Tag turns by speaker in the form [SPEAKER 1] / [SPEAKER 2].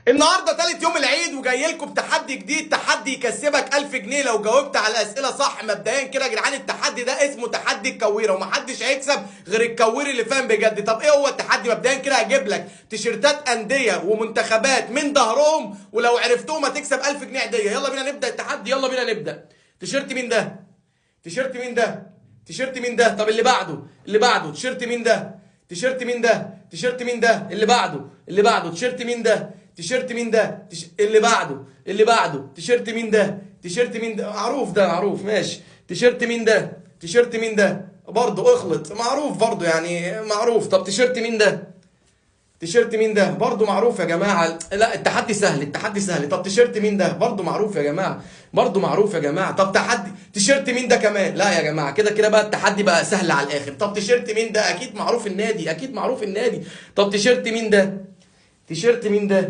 [SPEAKER 1] النهارده تالت يوم العيد وجاي لكم بتحدي جديد، تحدي يكسبك 1000 جنيه لو جاوبت على الاسئله صح. مبدئيا كده يا جدعان التحدي ده اسمه تحدي الكويره، ومحدش هيكسب غير الكوير اللي فاهم بجد. طب ايه هو التحدي؟ مبدئيا كده هجيب لك تيشيرتات انديه ومنتخبات من ظهرهم، ولو عرفتهم هتكسب 1000 جنيه عاديه. يلا بينا نبدا التحدي، يلا بينا نبدا. تيشيرت مين ده؟ تيشيرت مين ده؟ تيشيرت مين ده؟ طب اللي بعده، اللي بعده تيشيرت مين ده؟ تيشيرت مين ده؟ تيشيرت مين ده؟ اللي بعده، اللي بعده تيشيرت مين ده؟ تيشيرت مين ده؟ اللي بعده، اللي بعده تيشيرت مين ده؟ تيشيرت مين ده؟ معروف، ده معروف، ماشي. تيشيرت مين ده؟ تيشيرت مين ده؟ برضه اخلط، معروف برضه يعني معروف. طب تيشيرت مين ده؟ تيشيرت مين ده؟ برضه معروف يا جماعه. لا التحدي سهل، التحدي سهل. طب تيشيرت مين ده؟ برضه معروف يا جماعه، برضه معروف يا جماعه. طب تحدي تيشيرت مين ده كمان؟ لا يا جماعه كده كده بقى التحدي بقى سهل على الاخر. طب تيشيرت مين ده؟ اكيد معروف النادي، اكيد معروف النادي. طب تيشيرت مين ده؟ تيشيرت مين ده؟